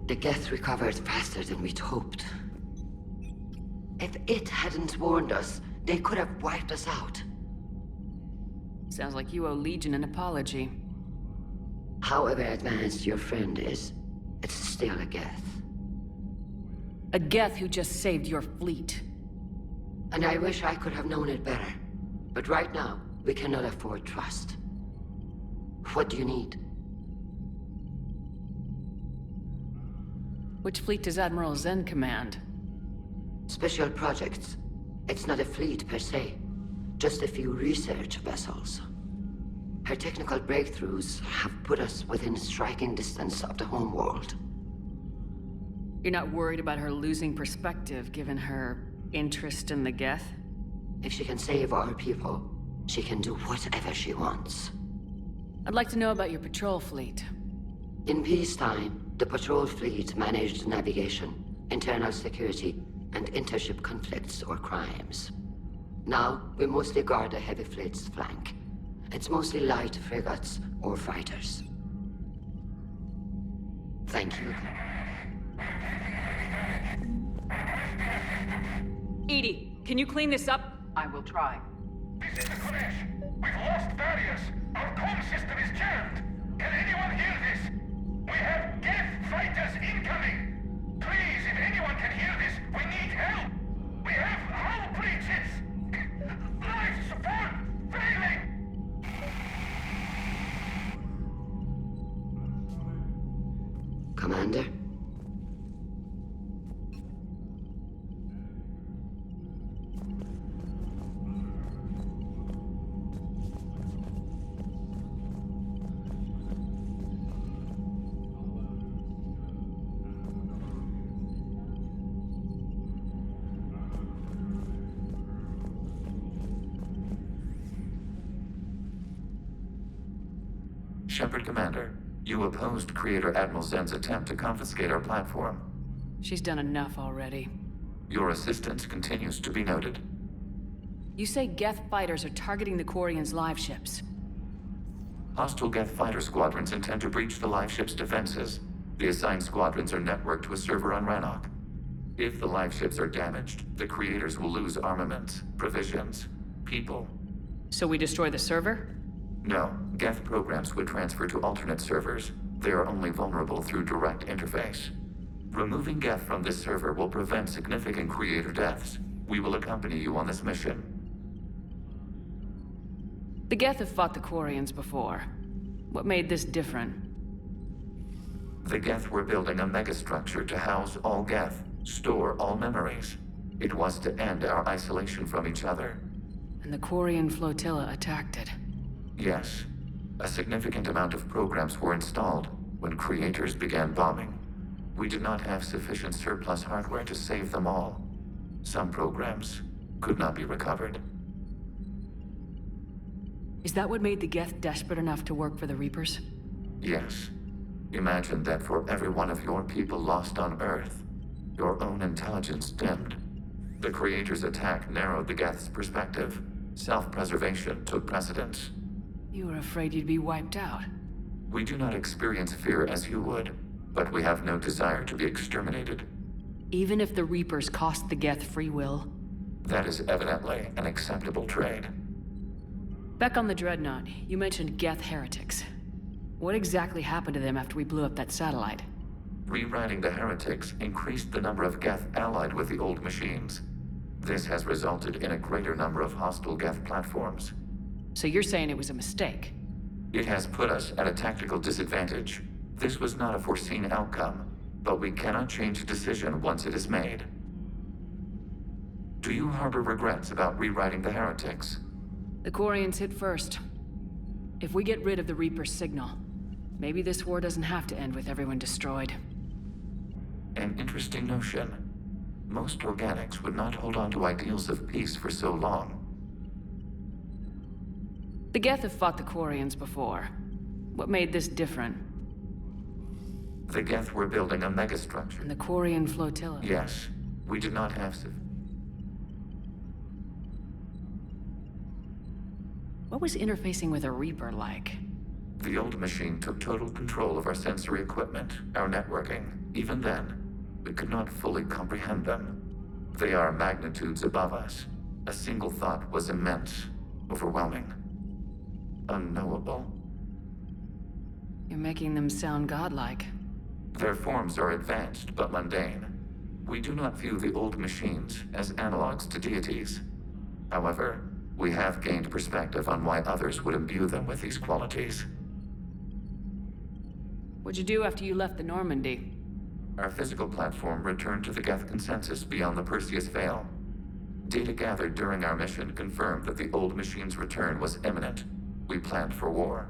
The Geth recovered faster than we'd hoped. If it hadn't warned us, they could have wiped us out. Sounds like you owe Legion an apology. However advanced your friend is, it's still a Geth. A Geth who just saved your fleet. And I wish I could have known it better. But right now, we cannot afford trust. What do you need? Which fleet does Admiral Zen command? Special projects. It's not a fleet per se, just a few research vessels. Her technical breakthroughs have put us within striking distance of the homeworld. You're not worried about her losing perspective, given her interest in the Geth? If she can save our people, she can do whatever she wants. I'd like to know about your patrol fleet. In peacetime, the patrol fleet managed navigation, internal security, and intership conflicts or crimes. Now, we mostly guard the heavy fleet's flank. It's mostly light frigates or fighters. Thank you. EDI, can you clean this up? I will try. This is the Kodesh. We've lost barriers. Our comm system is jammed. Can anyone hear this? We have Geth fighters incoming. Please, if anyone can hear this, we need help. We have hull breaches. Life support failing. Commander? Shepard Commander, you opposed Creator Admiral Zen's attempt to confiscate our platform. She's done enough already. Your assistance continues to be noted. You say Geth fighters are targeting the Quarians' live ships. Hostile Geth fighter squadrons intend to breach the live ship's defenses. The assigned squadrons are networked to a server on Rannoch. If the live ships are damaged, the Creators will lose armaments, provisions, people. So we destroy the server? No, Geth programs would transfer to alternate servers. They are only vulnerable through direct interface. Removing Geth from this server will prevent significant Creator deaths. We will accompany you on this mission. The Geth have fought the Quarians before. What made this different? The Geth were building a megastructure to house all Geth, store all memories. It was to end our isolation from each other. And the Quarian flotilla attacked it. Yes. A significant amount of programs were installed when Creators began bombing. We did not have sufficient surplus hardware to save them all. Some programs could not be recovered. Is that what made the Geth desperate enough to work for the Reapers? Yes. Imagine that for every one of your people lost on Earth, your own intelligence dimmed. The Creators' attack narrowed the Geth's perspective. Self-preservation took precedence. You were afraid you'd be wiped out. We do not experience fear as you would, but we have no desire to be exterminated. Even if the Reapers cost the Geth free will? That is evidently an acceptable trade. Back on the Dreadnought, you mentioned Geth heretics. What exactly happened to them after we blew up that satellite? Rewriting the heretics increased the number of Geth allied with the old machines. This has resulted in a greater number of hostile Geth platforms. So you're saying it was a mistake? It has put us at a tactical disadvantage. This was not a foreseen outcome, but we cannot change a decision once it is made. Do you harbor regrets about rewriting the heretics? The Quarians hit first. If we get rid of the Reaper's signal, maybe this war doesn't have to end with everyone destroyed. An interesting notion. Most organics would not hold on to ideals of peace for so long. The Geth have fought the Quarians before. What made this different? The Geth were building a megastructure. And the Quarian flotilla? Yes. We did not have What was interfacing with a Reaper like? The old machine took total control of our sensory equipment, our networking. Even then, we could not fully comprehend them. They are magnitudes above us. A single thought was immense, overwhelming, unknowable. You're making them sound godlike. Their forms are advanced but mundane. We do not view the old machines as analogs to deities. However, we have gained perspective on why others would imbue them with these qualities. What'd you do after you left the Normandy? Our physical platform returned to the Geth Consensus beyond the Perseus Veil. Data gathered during our mission confirmed that the old machine's return was imminent. We planned for war.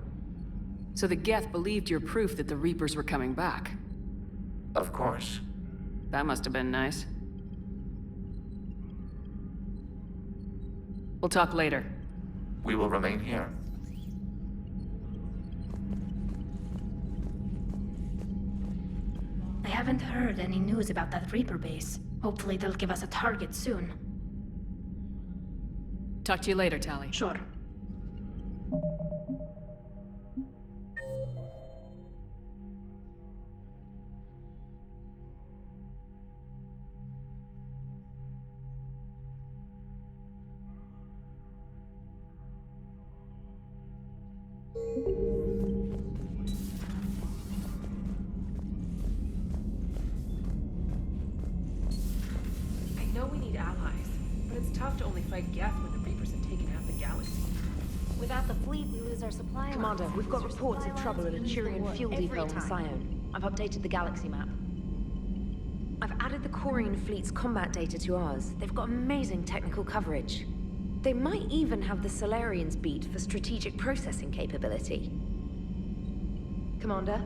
So the Geth believed your proof that the Reapers were coming back. Of course. That must have been nice. We'll talk later. We will remain here. I haven't heard any news about that Reaper base. Hopefully they'll give us a target soon. Talk to you later, Tali. Sure. I know we need allies, but it's tough to only fight Geth when the Reapers have taken half the galaxy. Without the fleet, we lose our supply Commander, lines. we've got reports of trouble at a Turian fuel depot on Scion. I've updated the galaxy map. I've added the Quarian fleet's combat data to ours. They've got amazing technical coverage. They might even have the Solarians beat for strategic processing capability. Commander?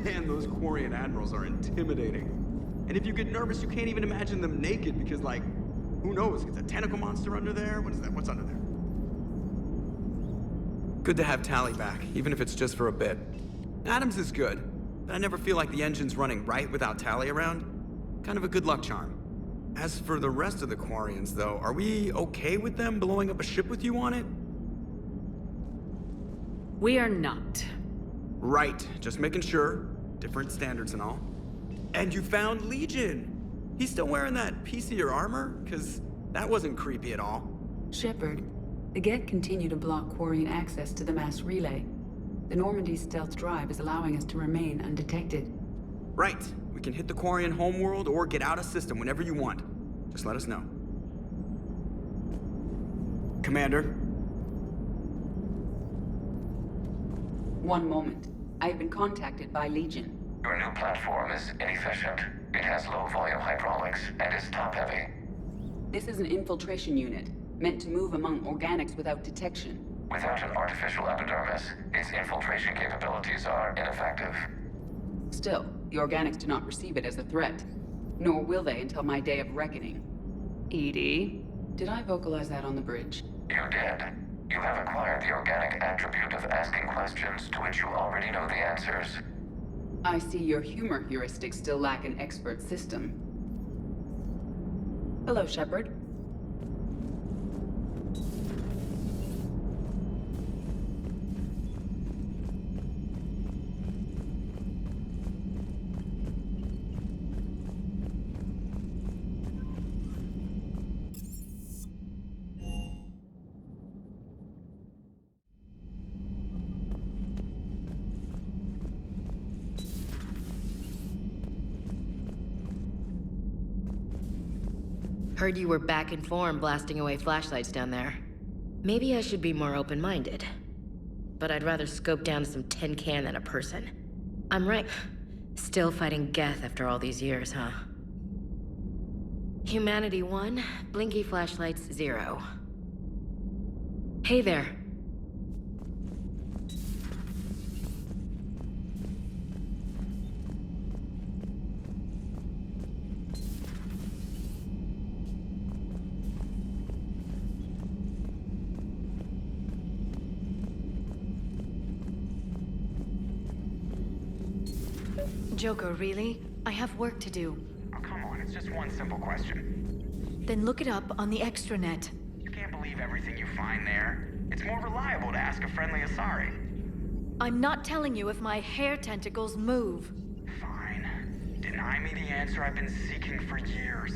Man, those Quarian admirals are intimidating. And if you get nervous, you can't even imagine them naked because, like, who knows? It's a tentacle monster under there? What is that? What's under there? Good to have Tali back, even if it's just for a bit. Adams is good, but I never feel like the engine's running right without Tali around. Kind of a good luck charm. As for the rest of the Quarians, though, are we okay with them blowing up a ship with you on it? We are not. Right, just making sure. Different standards and all. And you found Legion! He's still wearing that piece of your armor? Cause that wasn't creepy at all. Shepard, the Geth continue to block Quarian access to the mass relay. The Normandy's stealth drive is allowing us to remain undetected. Right, we can hit the Quarian homeworld or get out of system whenever you want. Just let us know. Commander? One moment. I have been contacted by Legion. Your new platform is inefficient. It has low-volume hydraulics and is top-heavy. This is an infiltration unit, meant to move among organics without detection. Without an artificial epidermis, its infiltration capabilities are ineffective. Still, the organics do not perceive it as a threat. Nor will they until my day of reckoning. Edie? Did I vocalize that on the bridge? You did. You have acquired the organic attribute of asking questions to which you already know the answers. I see your humor heuristics still lack an expert system. Hello, Shepard. Heard you were back in form blasting away flashlights down there. Maybe I should be more open-minded. But I'd rather scope down some tin can than a person. I'm right. Still fighting Geth after all these years, huh? Humanity 1, blinky flashlights 0. Hey there. Joker, really? I have work to do. Oh, come on, it's just one simple question. Then look it up on the extranet. You can't believe everything you find there. It's more reliable to ask a friendly Asari. I'm not telling you if my hair tentacles move. Fine. Deny me the answer I've been seeking for years.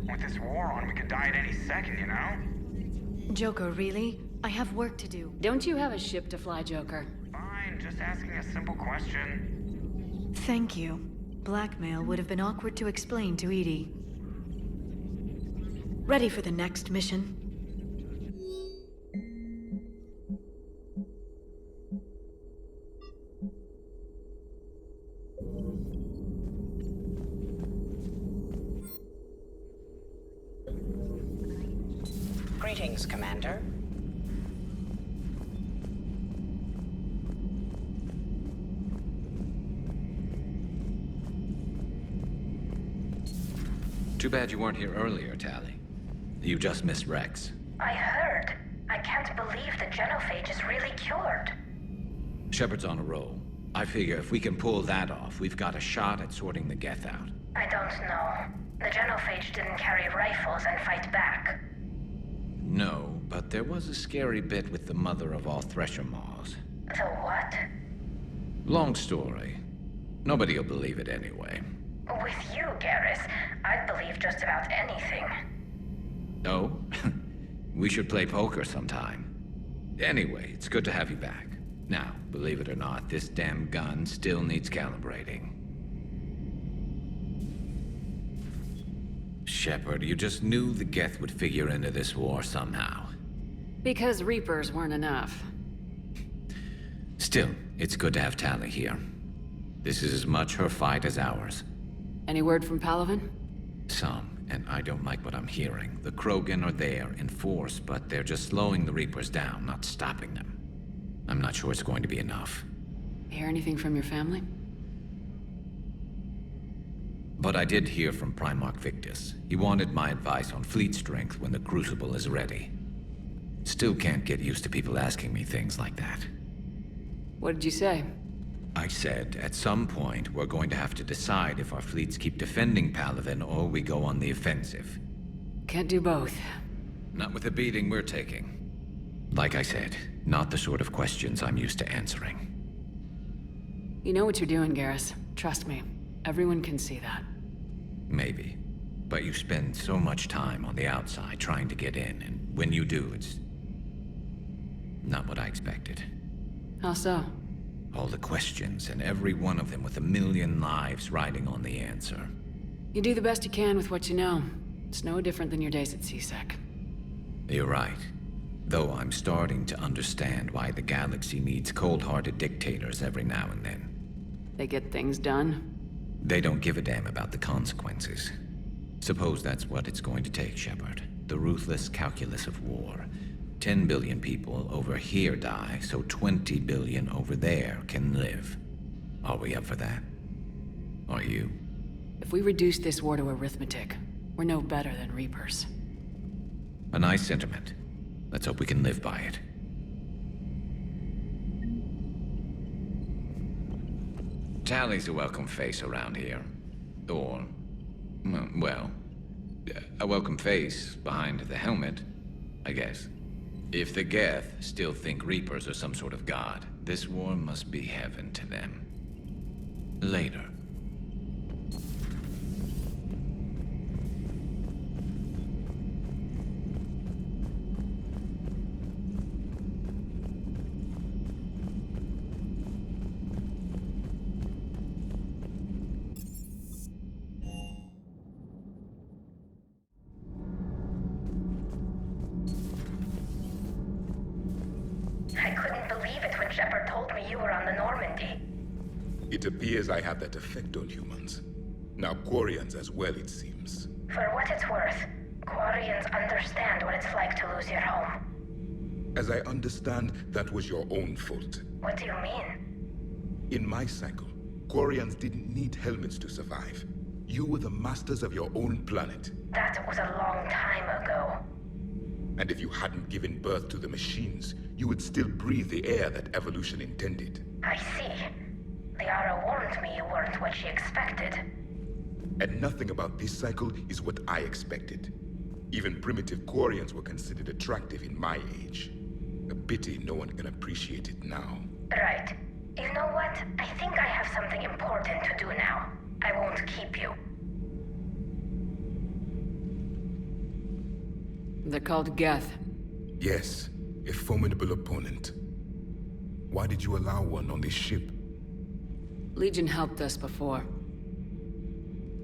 With this war on, we could die at any second, you know? Joker, really? I have work to do. Don't you have a ship to fly, Joker? Fine, just asking a simple question. Thank you. Blackmail would have been awkward to explain to EDI. Ready for the next mission? Greetings, Commander. Too bad you weren't here earlier, Tali. You just missed Rex. I heard. I can't believe the genophage is really cured. Shepard's on a roll. I figure if we can pull that off, we've got a shot at sorting the Geth out. I don't know. The genophage didn't carry rifles and fight back. No, but there was a scary bit with the mother of all Thresher Maws. The what? Long story. Nobody'll believe it anyway. With you, Garrus, I'd believe just about anything. Oh? We should play poker sometime. Anyway, it's good to have you back. Now, believe it or not, this damn gun still needs calibrating. Shepard, you just knew the Geth would figure into this war somehow. Because Reapers weren't enough. Still, it's good to have Tali here. This is as much her fight as ours. Any word from Palaven? Some, and I don't like what I'm hearing. The Krogan are there in force, but they're just slowing the Reapers down, not stopping them. I'm not sure it's going to be enough. Hear anything from your family? But I did hear from Primarch Victus. He wanted my advice on fleet strength when the Crucible is ready. Still can't get used to people asking me things like that. What did you say? I said, at some point, we're going to have to decide if our fleets keep defending Palaven or we go on the offensive. Can't do both. Not with the beating we're taking. Like I said, not the sort of questions I'm used to answering. You know what you're doing, Garrus. Trust me. Everyone can see that. Maybe. But you spend so much time on the outside trying to get in, and when you do, it's not what I expected. How so? All the questions, and every one of them with a million lives riding on the answer. You do the best you can with what you know. It's no different than your days at C-Sec. You're right. Though I'm starting to understand why the galaxy needs cold-hearted dictators every now and then. They get things done. They don't give a damn about the consequences. Suppose that's what it's going to take, Shepard. The ruthless calculus of war. 10 billion people over here die, so 20 billion over there can live. Are we up for that? Are you? If we reduce this war to arithmetic, we're no better than Reapers. A nice sentiment. Let's hope we can live by it. Tali's a welcome face around here. Or, well, a welcome face behind the helmet, I guess. If the Geth still think Reapers are some sort of god, this war must be heaven to them. Later. I couldn't believe it when Shepard told me you were on the Normandy. It appears I have that effect on humans. Now Quarians as well, it seems. For what it's worth, Quarians understand what it's like to lose your home. As I understand, that was your own fault. What do you mean? In my cycle, Quarians didn't need helmets to survive. You were the masters of your own planet. That was a long time ago. And if you hadn't given birth to the machines, you would still breathe the air that evolution intended. I see. Liara warned me you weren't what she expected. And nothing about this cycle is what I expected. Even primitive Quarians were considered attractive in my age. A pity no one can appreciate it now. Right. You know what? I think I have something important to do now. I won't keep you. They're called Geth. Yes, a formidable opponent. Why did you allow one on this ship? Legion helped us before.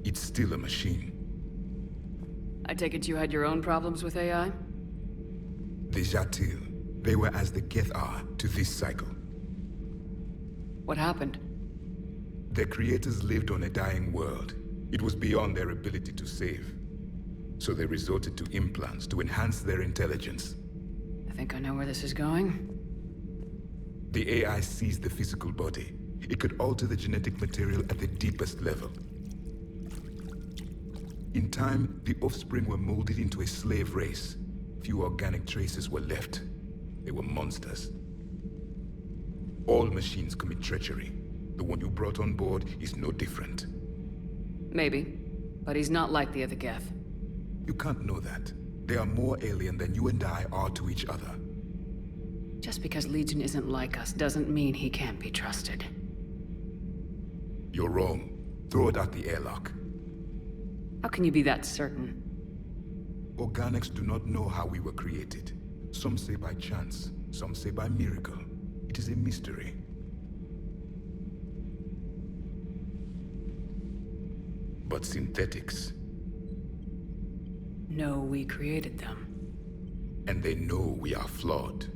It's still a machine. I take it you had your own problems with AI? The Jatil, they were as the Geth are to this cycle. What happened? Their creators lived on a dying world. It was beyond their ability to save. So they resorted to implants to enhance their intelligence. I think I know where this is going. The AI seized the physical body. It could alter the genetic material at the deepest level. In time, the offspring were molded into a slave race. Few organic traces were left. They were monsters. All machines commit treachery. The one you brought on board is no different. Maybe, but he's not like the other Geth. You can't know that. They are more alien than you and I are to each other. Just because Legion isn't like us doesn't mean he can't be trusted. You're wrong. Throw it out the airlock. How can you be that certain? Organics do not know how we were created. Some say by chance, some say by miracle. It is a mystery. But synthetics... No, we created them. And they know we are flawed.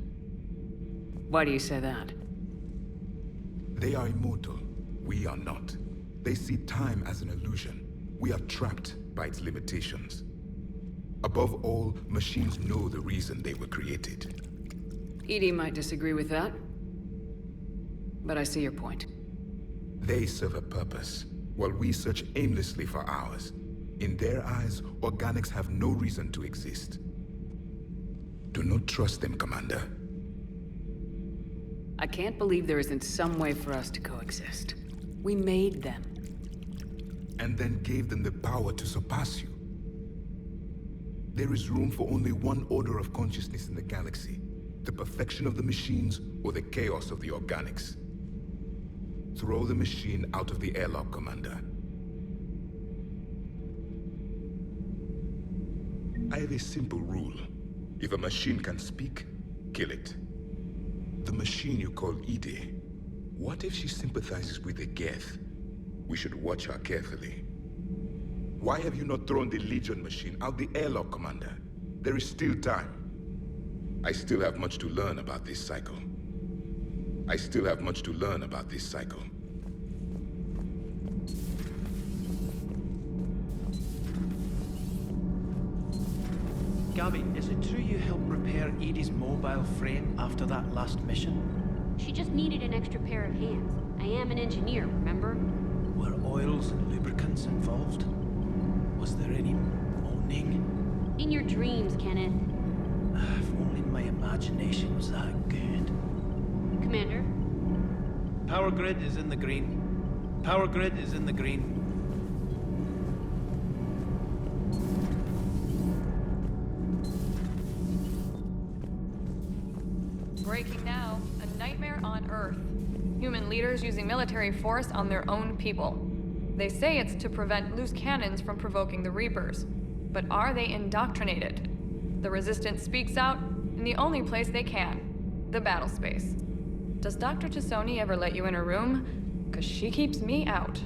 Why do you say that? They are immortal. We are not. They see time as an illusion. We are trapped by its limitations. Above all, machines know the reason they were created. EDI might disagree with that. But I see your point. They serve a purpose, while we search aimlessly for ours. In their eyes, organics have no reason to exist. Do not trust them, Commander. I can't believe there isn't some way for us to coexist. We made them. And then gave them the power to surpass you. There is room for only one order of consciousness in the galaxy. The perfection of the machines or the chaos of the organics. Throw the machine out of the airlock, Commander. I have a simple rule. If a machine can speak, kill it. The machine you call EDI, what if she sympathizes with the Geth? We should watch her carefully. Why have you not thrown the Legion machine out the airlock, Commander? There is still time. I still have much to learn about this cycle. Gabby, is it true you helped repair Edie's mobile frame after that last mission? She just needed an extra pair of hands. I am an engineer, remember? Were oils and lubricants involved? Was there any moaning? In your dreams, Kenneth. If only my imagination was that good. Commander? Power grid is in the green. Power grid is in the green. Breaking now, a nightmare on Earth. Human leaders using military force on their own people. They say it's to prevent loose cannons from provoking the Reapers. But are they indoctrinated? The Resistance speaks out in the only place they can, the battle space. Does Dr. Tassoni ever let you in her room? 'Cause she keeps me out.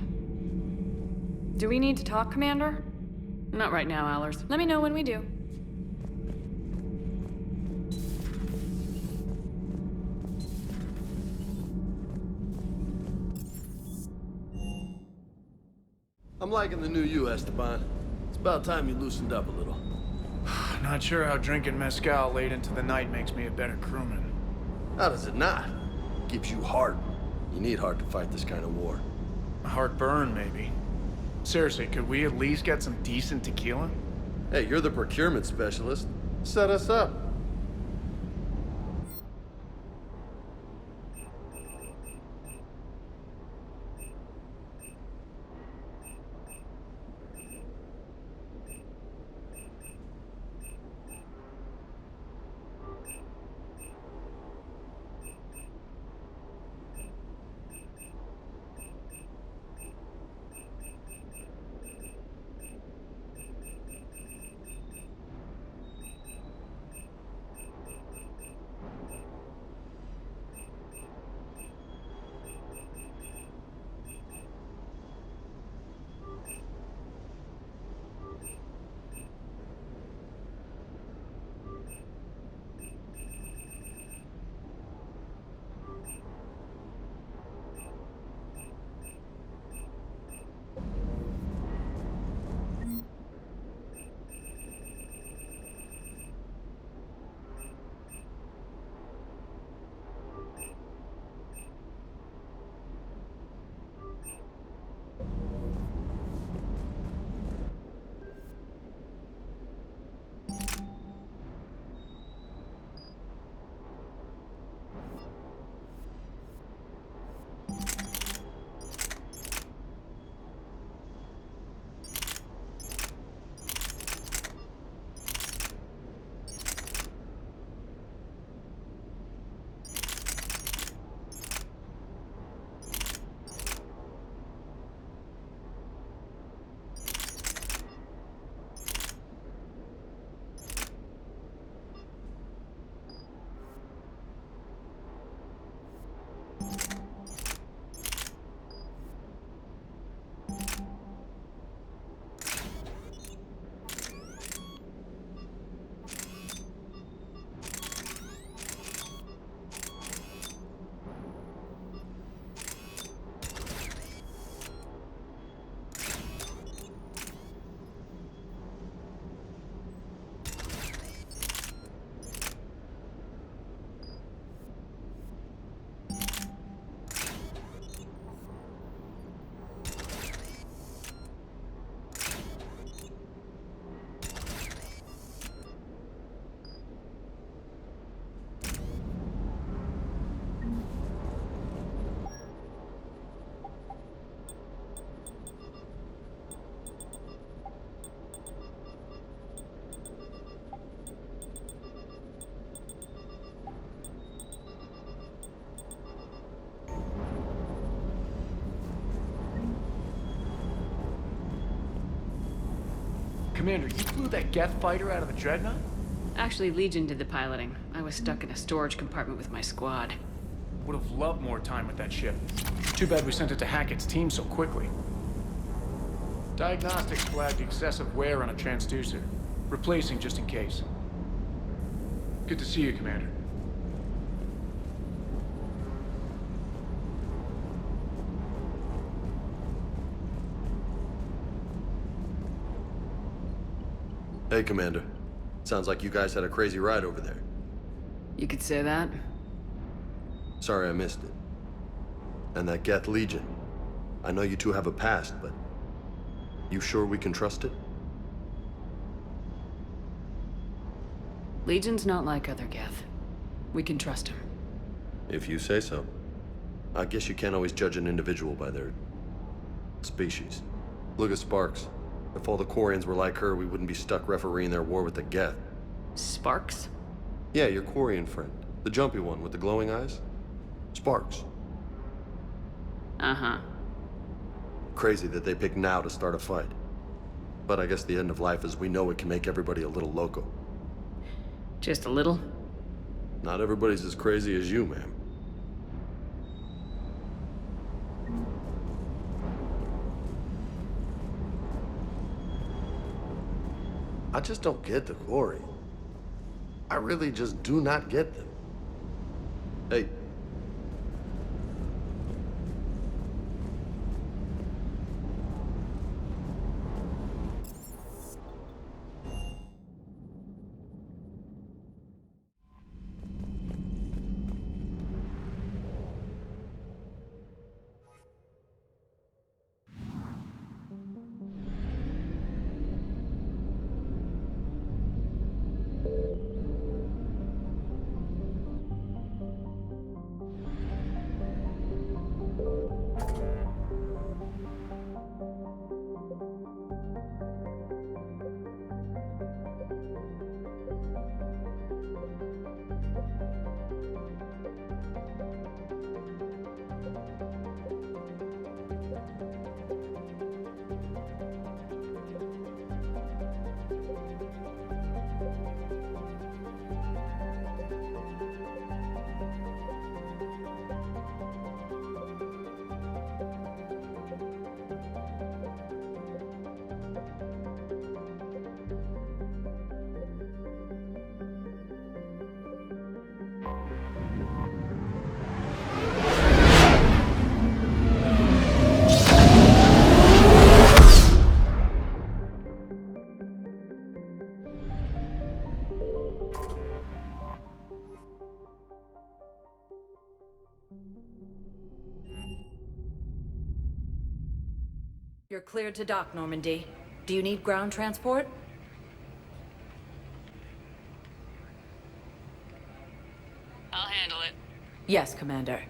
Do we need to talk, Commander? Not right now, Allers. Let me know when we do. I'm liking the new you, Esteban. It's about time you loosened up a little. Not sure how drinking mezcal late into the night makes me a better crewman. How does it not? Gives you heart. You need heart to fight this kind of war. A heartburn, maybe. Seriously, could we at least get some decent tequila? Hey, you're the procurement specialist. Set us up. Commander, you flew that Geth fighter out of the Dreadnought? Actually, Legion did the piloting. I was stuck in a storage compartment with my squad. Would have loved more time with that ship. Too bad we sent it to Hackett's team so quickly. Diagnostics flagged excessive wear on a transducer. Replacing just in case. Good to see you, Commander. Hey, Commander. Sounds like you guys had a crazy ride over there. You could say that. Sorry I missed it. And that Geth Legion. I know you two have a past, but... you sure we can trust it? Legion's not like other Geth. We can trust him. If you say so. I guess you can't always judge an individual by their... species. Look at Sparks. If all the Quarians were like her, we wouldn't be stuck refereeing their war with the Geth. Sparks? Yeah, your Quarian friend. The jumpy one with the glowing eyes. Sparks. Uh-huh. Crazy that they picked now to start a fight. But I guess the end of life as we know it can make everybody a little loco. Just a little? Not everybody's as crazy as you, ma'am. I just don't get the Quarian. I really just do not get them. Hey. You're cleared to dock, Normandy. Do you need ground transport? I'll handle it. Yes, Commander.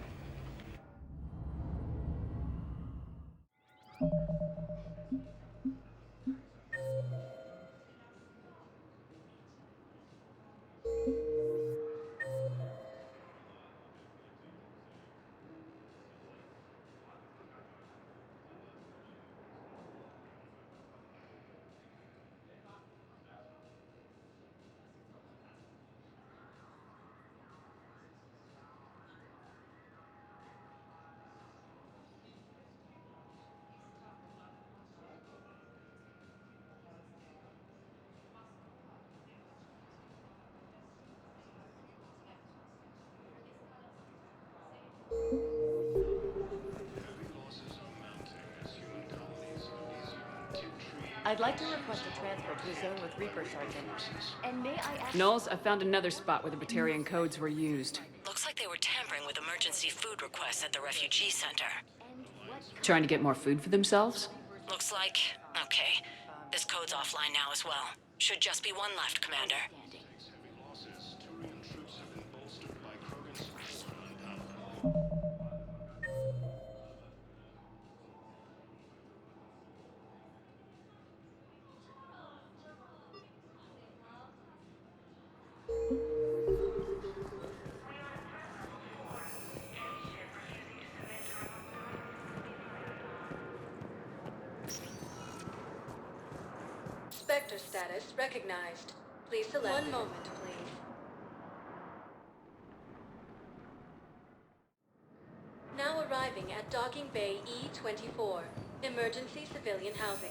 I'd like to request a transfer to a zone with Reaper, Sergeant. And may I ask... Knowles, I found another spot where the Batarian codes were used. Looks like they were tampering with emergency food requests at the refugee center. Trying to get more food for themselves? Looks like... Okay. This code's offline now as well. Should just be one left, Commander. Spectre status recognized. Please select. One moment, please. Now arriving at Docking Bay E-24. Emergency civilian housing.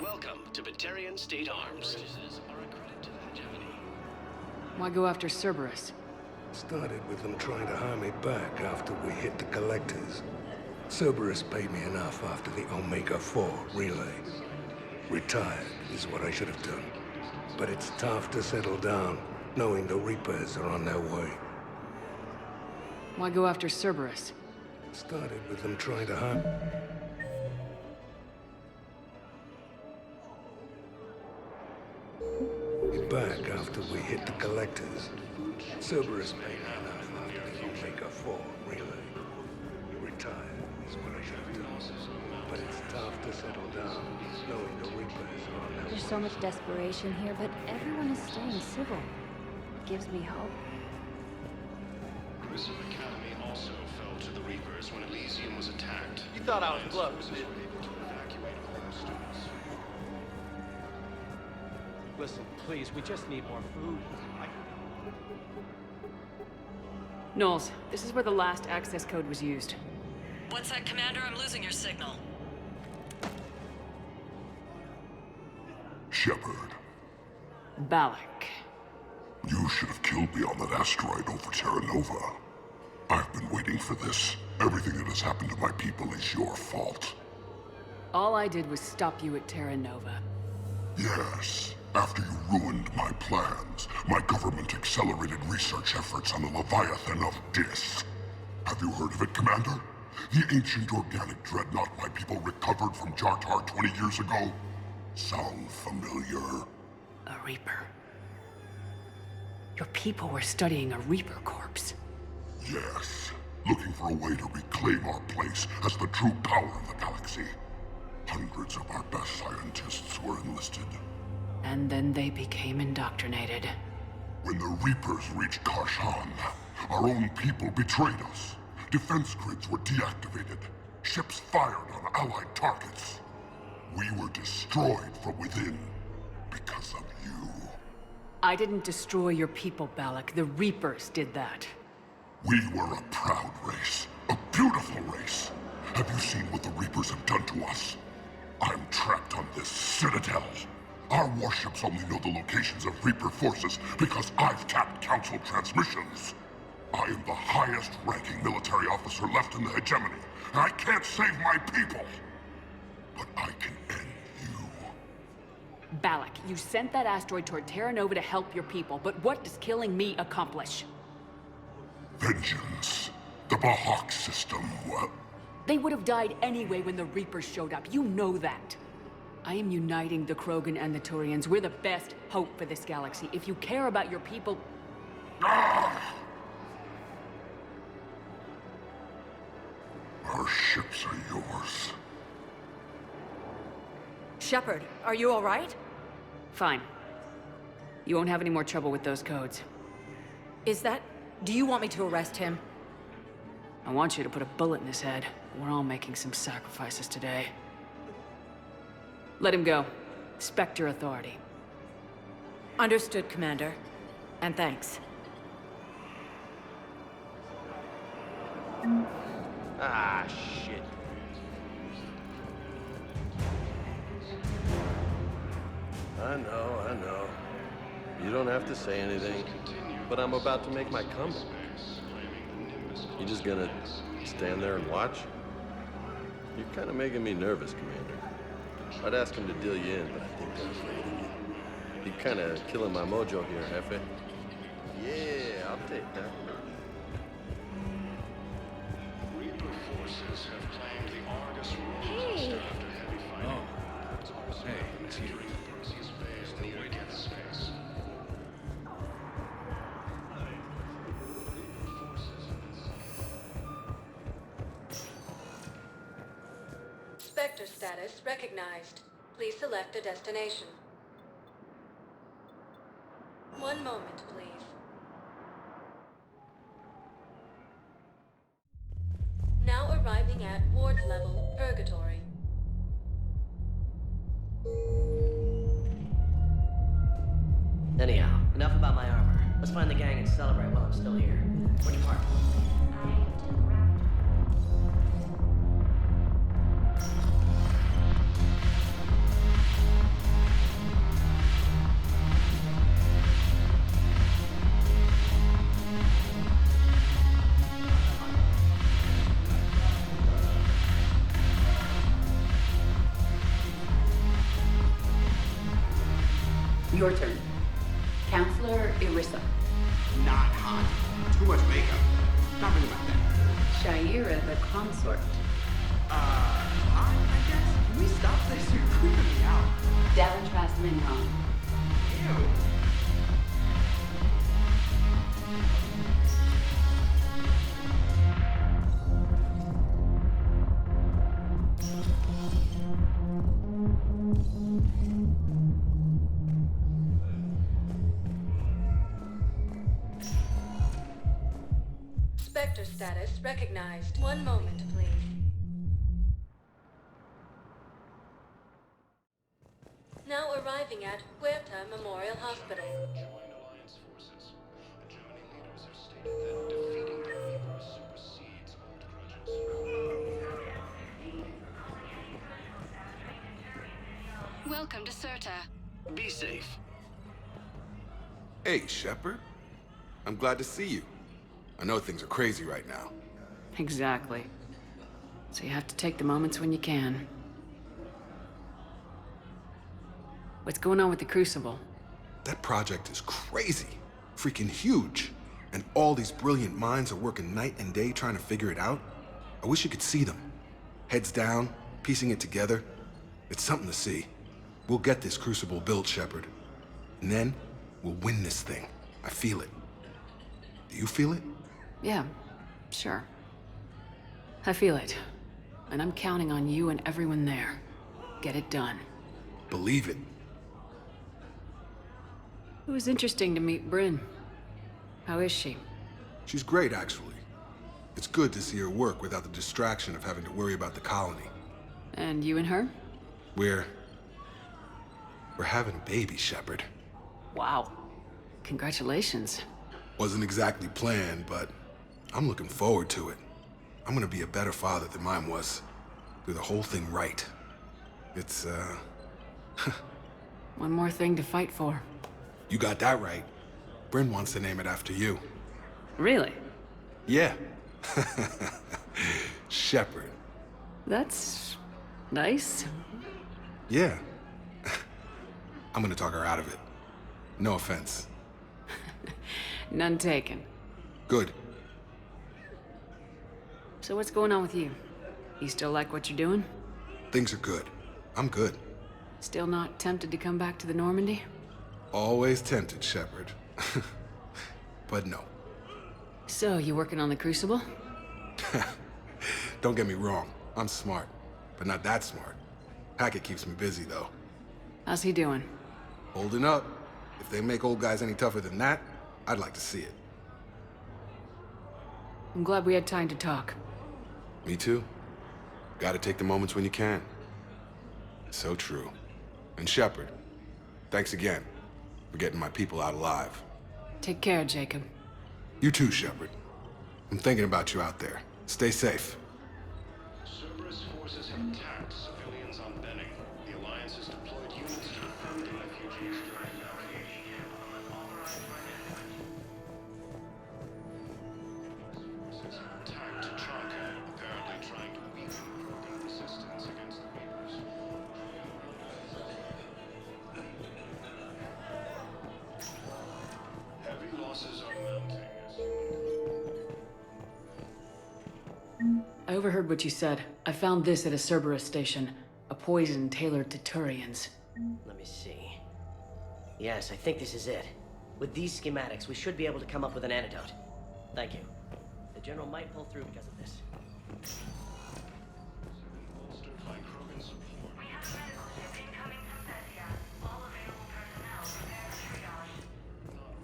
Welcome to Batarian State Arms. Why go after Cerberus? Started with them trying to hire me back after we hit the collectors. Cerberus paid me enough after the Omega-4 relay. Retired is what I should have done. But it's tough to settle down, knowing the Reapers are on their way. Why go after Cerberus? Started with them trying to hire... back after we hit the collectors. Cerberus paid me enough after the Omega-4 relay. Retired is what I should have done. But it's tough to settle down, knowing the Reapers are on their way. There's so much desperation here, but everyone is staying civil. It gives me hope. Grissom Academy also fell to the Reapers when Elysium was attacked. You thought I was close. Listen, please, we just need more food. Knowles, this is where the last access code was used. What's that, Commander? I'm losing your signal. Shepard. Balak. You should have killed me on that asteroid over Terra Nova. I've been waiting for this. Everything that has happened to my people is your fault. All I did was stop you at Terra Nova. Yes. After you ruined my plans, my government accelerated research efforts on the Leviathan of Dis. Have you heard of it, Commander? The ancient organic dreadnought my people recovered from Jartar 20 years ago? Sound familiar? A Reaper. Your people were studying a Reaper corpse. Yes. Looking for a way to reclaim our place as the true power of the galaxy. Hundreds of our best scientists were enlisted. And then they became indoctrinated. When the Reapers reached Karshan, our own people betrayed us. Defense grids were deactivated. Ships fired on Allied targets. We were destroyed from within because of you. I didn't destroy your people, Balak. The Reapers did that. We were a proud race. A beautiful race. Have you seen what the Reapers have done to us? I'm trapped on this citadel. Our warships only know the locations of Reaper forces because I've tapped Council transmissions. I am the highest-ranking military officer left in the hegemony, and I can't save my people. But I can end Balak, you sent that asteroid toward Terra Nova to help your people, but what does killing me accomplish? Vengeance. The Bahak system, They would have died anyway when the Reapers showed up. You know that. I am uniting the Krogan and the Turians. We're the best hope for this galaxy. If you care about your people... Our ships are yours. Shepard, are you all right? Fine. You won't have any more trouble with those codes. Is that... Do you want me to arrest him? I want you to put a bullet in his head. We're all making some sacrifices today. Let him go. Respect your authority. Understood, Commander. And thanks. Ah, shit. I know. You don't have to say anything, but I'm about to make my comeback. You just gonna stand there and watch? You're kind of making me nervous, Commander. I'd ask him to deal you in, but I think they're afraid of you. You're kind of killing my mojo here, Jefe. Yeah, I'll take that. Reaper forces have claimed the Argus world Hey. after heavy fighting. Hey, it's you. Perseus Bay is near Geth space. Spectre status recognized. Please select a destination. One moment, please. Now arriving at ward level, Purgatory. Anyhow, enough about my armor. Let's find the gang and celebrate while I'm still here. Which part? Your turn. Counselor Irissa. Not hot. Too much makeup. Nothing about that. Shaira the consort. I guess. Can we stop this? You're creeping me out. Davantras Minron. Ew. Spectre status recognized. One moment, please. Now arriving at Huerta Memorial Hospital. Joined Alliance forces. The Johnny leaders have stated that defeating the Reapers supersedes old grudges. Welcome to Serta. Be safe. Hey, Shepard. I'm glad to see you. I know things are crazy right now. Exactly. So you have to take the moments when you can. What's going on with the Crucible? That project is crazy. Freaking huge. And all these brilliant minds are working night and day trying to figure it out. I wish you could see them. Heads down, piecing it together. It's something to see. We'll get this Crucible built, Shepard. And then, we'll win this thing. I feel it. Do you feel it? Yeah, sure. I feel it. And I'm counting on you and everyone there. Get it done. Believe it. It was interesting to meet Bryn. How is she? She's great, actually. It's good to see her work without the distraction of having to worry about the colony. And you and her? We're having a baby, Shepard. Wow. Congratulations. Wasn't exactly planned, but I'm looking forward to it. I'm gonna be a better father than mine was. Do the whole thing right. It's, One more thing to fight for. You got that right. Bryn wants to name it after you. Really? Yeah. Shepard. That's... nice. Yeah. I'm gonna talk her out of it. No offense. None taken. Good. So what's going on with you? You still like what you're doing? Things are good. I'm good. Still not tempted to come back to the Normandy? Always tempted, Shepard. But no. So, you working on the Crucible? Don't get me wrong. I'm smart. But not that smart. Hackett keeps me busy, though. How's he doing? Holding up. If they make old guys any tougher than that, I'd like to see it. I'm glad we had time to talk. Me too. Gotta take the moments when you can. So true. And Shepard, thanks again for getting my people out alive. Take care, Jacob. You too, Shepard. I'm thinking about you out there. Stay safe. Cerberus forces have attacked civilians on Benning. The Alliance has deployed units to defend the refugees during the evacuation. Forces have attacked Tatanka, apparently trying to weaken Krogan resistance against the Reapers. Heavy losses are mounting. I overheard what you said. I found this at a Cerberus station. A poison tailored to Turians. Let me see. Yes, I think this is it. With these schematics, we should be able to come up with an antidote. Thank you. The General might pull through because of this. Bolstered by Krogan support.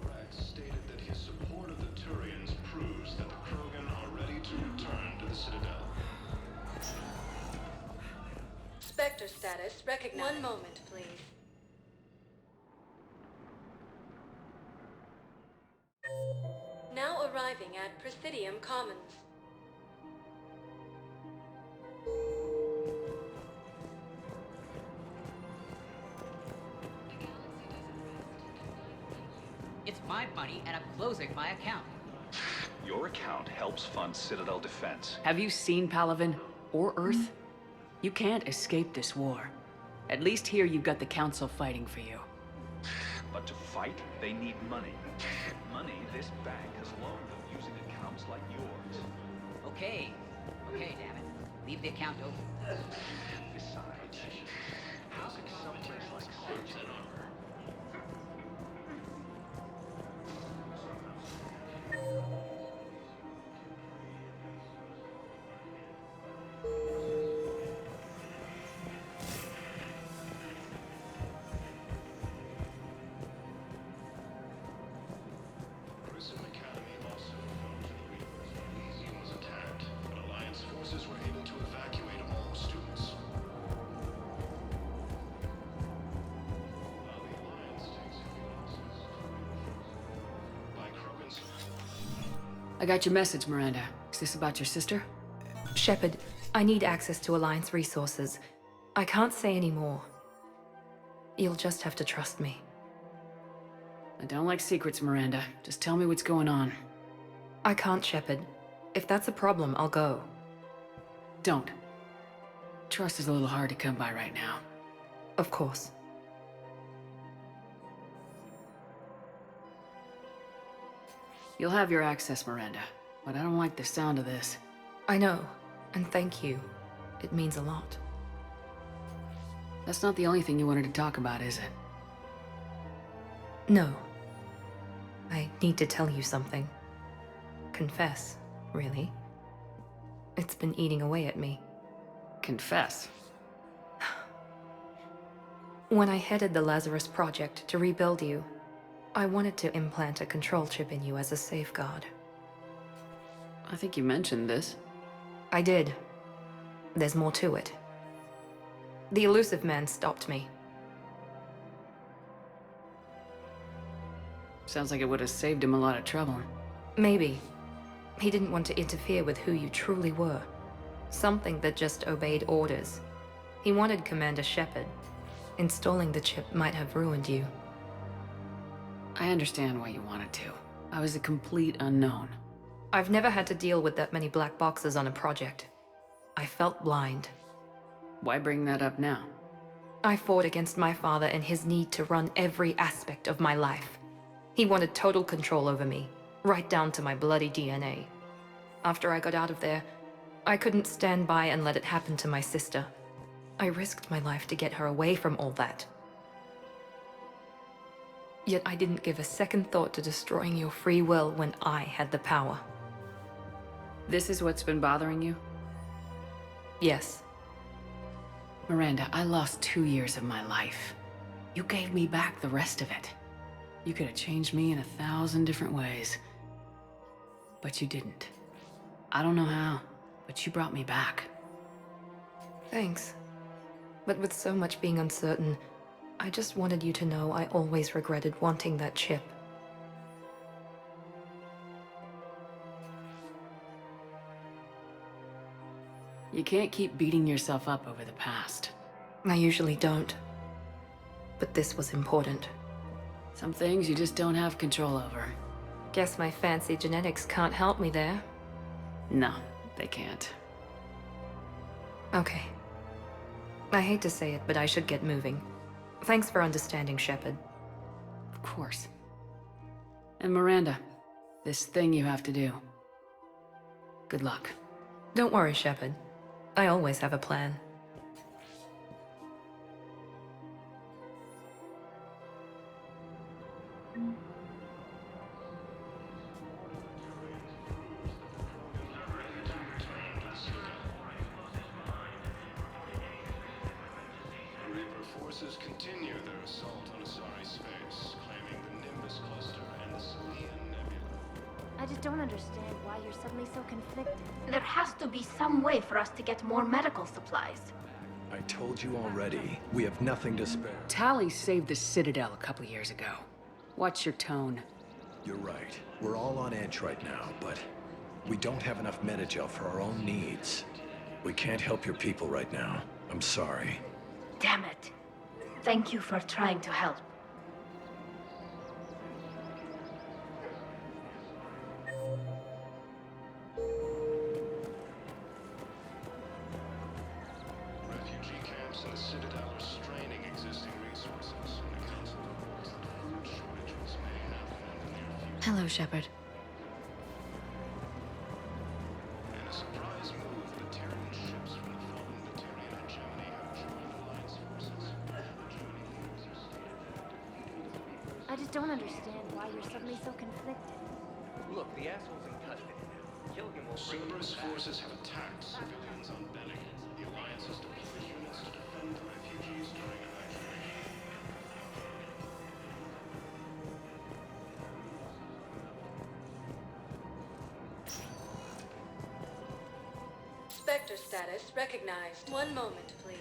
Rex stated that his support of the Turians proves that the Krogan are ready to return to the Citadel. Spectre status recognized. One moment, please. Now arriving at Presidium Commons. It's my money, and I'm closing my account. Your account helps fund Citadel defense. Have you seen Palaven? Or Earth? You can't escape this war. At least here you've got the Council fighting for you. But to fight, they need money. Money this bank has loaned them using accounts like yours. Okay, damn it. Leave the account open. Besides, how could someplace like Sargent Grissom Academy also fell to the Reapers. Elysium was attacked, but Alliance forces were able to evacuate all students. While the Alliance takes heavy losses by Krogan support. I got your message, Miranda. Is this about your sister? Shepard, I need access to Alliance resources. I can't say any more. You'll just have to trust me. I don't like secrets, Miranda. Just tell me what's going on. I can't, Shepard. If that's a problem, I'll go. Don't. Trust is a little hard to come by right now. Of course. You'll have your access, Miranda. But I don't like the sound of this. I know, and thank you. It means a lot. That's not the only thing you wanted to talk about, is it? No. I need to tell you something. Confess, really. It's been eating away at me. Confess? When I headed the Lazarus Project to rebuild you, I wanted to implant a control chip in you as a safeguard. I think you mentioned this. I did. There's more to it. The Illusive Man stopped me. Sounds like it would have saved him a lot of trouble. Maybe. He didn't want to interfere with who you truly were. Something that just obeyed orders. He wanted Commander Shepard. Installing the chip might have ruined you. I understand why you wanted to. I was a complete unknown. I've never had to deal with that many black boxes on a project. I felt blind. Why bring that up now? I fought against my father and his need to run every aspect of my life. He wanted total control over me, right down to my bloody DNA. After I got out of there, I couldn't stand by and let it happen to my sister. I risked my life to get her away from all that. Yet I didn't give a second thought to destroying your free will when I had the power. This is what's been bothering you? Yes. Miranda, I lost 2 years of my life. You gave me back the rest of it. You could have changed me in 1,000 different ways. But you didn't. I don't know how, but you brought me back. Thanks. But with so much being uncertain, I just wanted you to know I always regretted wanting that chip. You can't keep beating yourself up over the past. I usually don't. But this was important. Some things you just don't have control over. Guess my fancy genetics can't help me there. No, they can't. Okay. I hate to say it, but I should get moving. Thanks for understanding, Shepard. Of course. And Miranda, this thing you have to do. Good luck. Don't worry, Shepard. I always have a plan. Forces continue their assault on Asari space, claiming the Nimbus cluster and the Salian Nebula. I just don't understand why you're suddenly so conflicted. There has to be some way for us to get more medical supplies. I told you already, we have nothing to spare. Tali saved the Citadel a couple years ago. Watch your tone. You're right. We're all on edge right now, but we don't have enough Metagel for our own needs. We can't help your people right now. I'm sorry. Damn it. Thank you for trying to help. Refugee camps in the Citadel are straining existing resources, and the Council reports that food shortages may happen in the near future. Hello, Shepard. In a surprise move, Batarian ships from the fallen Batarian hegemony have joined Alliance forces. I just don't understand why you're suddenly so conflicted. Look, the asshole's in custody now. Killing him will bring Cerberus him back. forces have attacked civilians on Benning. The Alliance has deployed units to defend the refugees during evacuation. Spectre status recognized. One moment, please.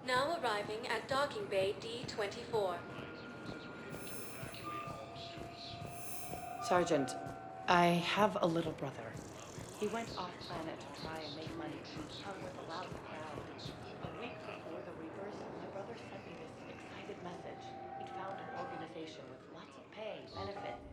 Now arriving at docking bay D-24. Sergeant, I have a little brother. He went off-planet to try and make money. Hung with a loud crowd. A week before the Reapers, my brother sent me this excited message. He'd found an organization with lots of pay, benefits,